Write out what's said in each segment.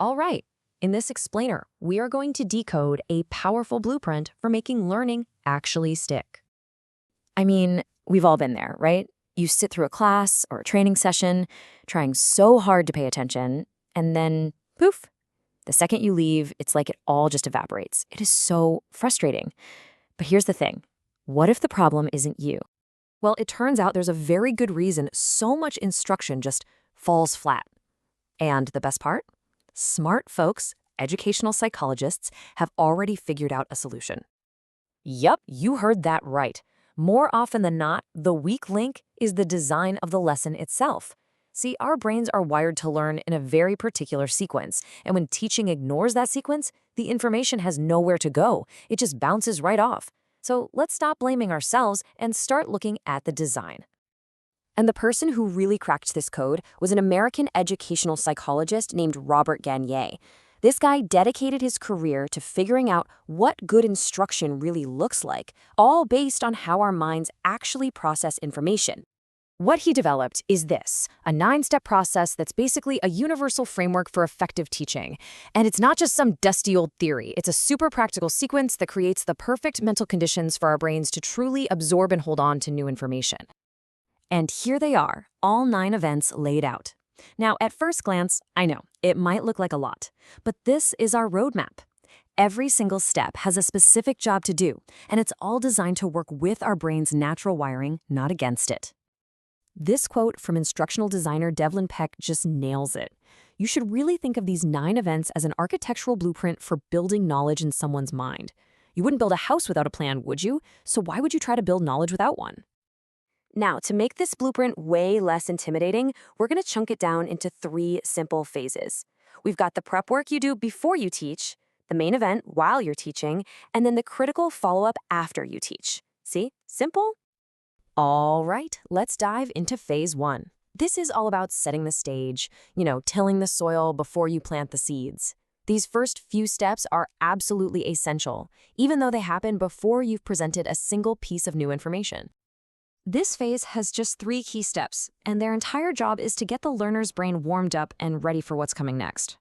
All right, in this explainer, we are going to decode a powerful blueprint for making learning actually stick. I mean, we've all been there, right? You sit through a class or a training session, trying so hard to pay attention, and then poof, the second you leave, it's like it all just evaporates. It is so frustrating. But here's the thing. What if the problem isn't you? Well, it turns out there's a very good reason so much instruction just falls flat. And the best part? Smart folks, educational psychologists, have already figured out a solution. Yup, you heard that right. More often than not, the weak link is the design of the lesson itself. See, our brains are wired to learn in a very particular sequence, and when teaching ignores that sequence, the information has nowhere to go. It just bounces right off. So let's stop blaming ourselves and start looking at the design. And the person who really cracked this code was an American educational psychologist named Robert Gagné. This guy dedicated his career to figuring out what good instruction really looks like, all based on how our minds actually process information. What he developed is this, a 9-step process that's basically a universal framework for effective teaching. And it's not just some dusty old theory. It's a super practical sequence that creates the perfect mental conditions for our brains to truly absorb and hold on to new information. And here they are, all 9 events laid out. Now, at first glance, I know, it might look like a lot, but this is our roadmap. Every single step has a specific job to do, and it's all designed to work with our brain's natural wiring, not against it. This quote from instructional designer Devlin Peck just nails it. You should really think of these 9 events as an architectural blueprint for building knowledge in someone's mind. You wouldn't build a house without a plan, would you? So why would you try to build knowledge without one? Now, to make this blueprint way less intimidating, we're going to chunk it down into 3 simple phases. We've got the prep work you do before you teach, the main event while you're teaching, and then the critical follow-up after you teach. See? Simple? All right, let's dive into phase 1. This is all about setting the stage, tilling the soil before you plant the seeds. These first few steps are absolutely essential, even though they happen before you've presented a single piece of new information. This phase has just 3 key steps, and their entire job is to get the learner's brain warmed up and ready for what's coming next.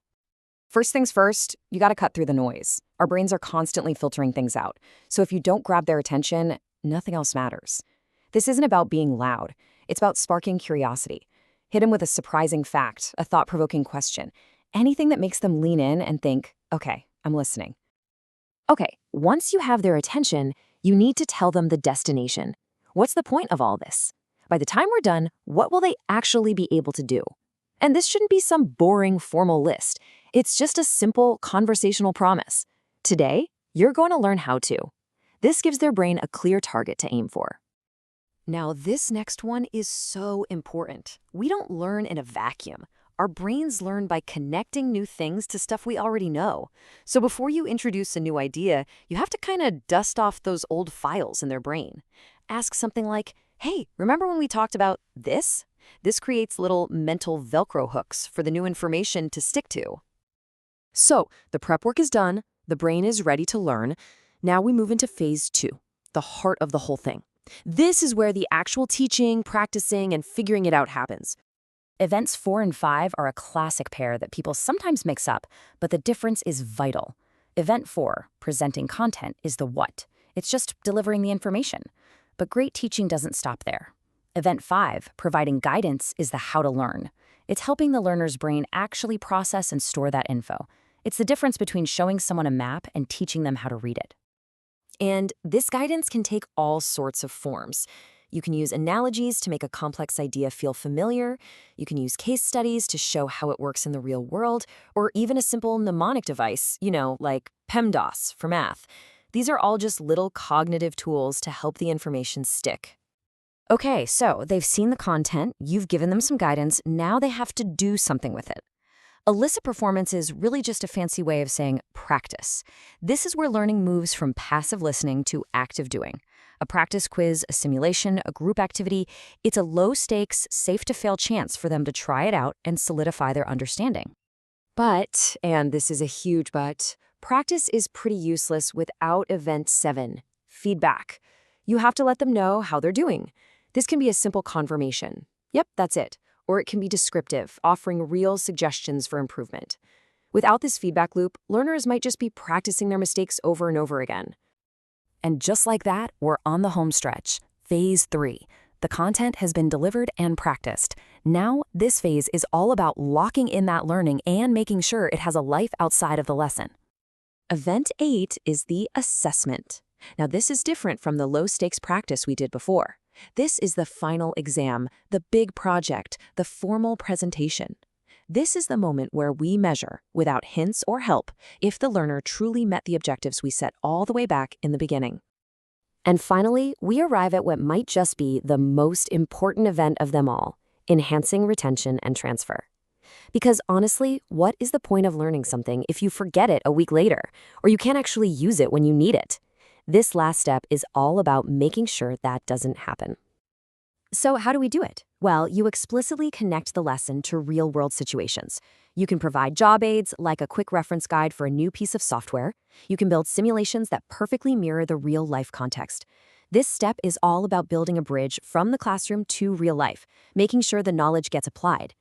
First things first, you gotta cut through the noise. Our brains are constantly filtering things out, so if you don't grab their attention, nothing else matters. This isn't about being loud, it's about sparking curiosity. Hit them with a surprising fact, a thought-provoking question, anything that makes them lean in and think, okay, I'm listening. Okay, once you have their attention, you need to tell them the destination. What's the point of all this? By the time we're done, what will they actually be able to do? And this shouldn't be some boring formal list. It's just a simple conversational promise. Today, you're going to learn how to. This gives their brain a clear target to aim for. Now, this next one is so important. We don't learn in a vacuum. Our brains learn by connecting new things to stuff we already know. So before you introduce a new idea, you have to kind of dust off those old files in their brain. Ask something like, hey, remember when we talked about this? This creates little mental Velcro hooks for the new information to stick to. So, the prep work is done, the brain is ready to learn. Now we move into phase 2, the heart of the whole thing. This is where the actual teaching, practicing, and figuring it out happens. Events 4 and 5 are a classic pair that people sometimes mix up, but the difference is vital. Event 4, presenting content, is the what. It's just delivering the information. But great teaching doesn't stop there. Event 5, providing guidance, is the how to learn. It's helping the learner's brain actually process and store that info. It's the difference between showing someone a map and teaching them how to read it. And this guidance can take all sorts of forms. You can use analogies to make a complex idea feel familiar. You can use case studies to show how it works in the real world, or even a simple mnemonic device, like PEMDAS for math. These are all just little cognitive tools to help the information stick. Okay, so they've seen the content, you've given them some guidance, now they have to do something with it. Illicit performance is really just a fancy way of saying practice. This is where learning moves from passive listening to active doing. A practice quiz, a simulation, a group activity, it's a low-stakes, safe-to-fail chance for them to try it out and solidify their understanding. But, and this is a huge but, practice is pretty useless without event 7, feedback. You have to let them know how they're doing. This can be a simple confirmation. Yep, that's it. Or it can be descriptive, offering real suggestions for improvement. Without this feedback loop, learners might just be practicing their mistakes over and over again. And just like that, we're on the home stretch. Phase 3. The content has been delivered and practiced. Now, this phase is all about locking in that learning and making sure it has a life outside of the lesson. Event 8 is the assessment. Now, this is different from the low-stakes practice we did before. This is the final exam, the big project, the formal presentation. This is the moment where we measure, without hints or help, if the learner truly met the objectives we set all the way back in the beginning. And finally, we arrive at what might just be the most important event of them all, enhancing retention and transfer. Because honestly, what is the point of learning something if you forget it a week later, or you can't actually use it when you need it? This last step is all about making sure that doesn't happen. So how do we do it? Well, you explicitly connect the lesson to real-world situations. You can provide job aids, like a quick reference guide for a new piece of software. You can build simulations that perfectly mirror the real-life context. This step is all about building a bridge from the classroom to real life, making sure the knowledge gets applied.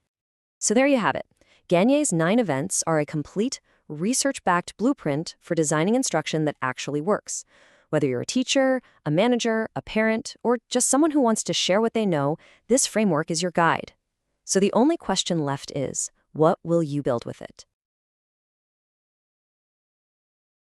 So there you have it. Gagné's 9 events are a complete, research-backed blueprint for designing instruction that actually works. Whether you're a teacher, a manager, a parent, or just someone who wants to share what they know, this framework is your guide. So the only question left is, what will you build with it?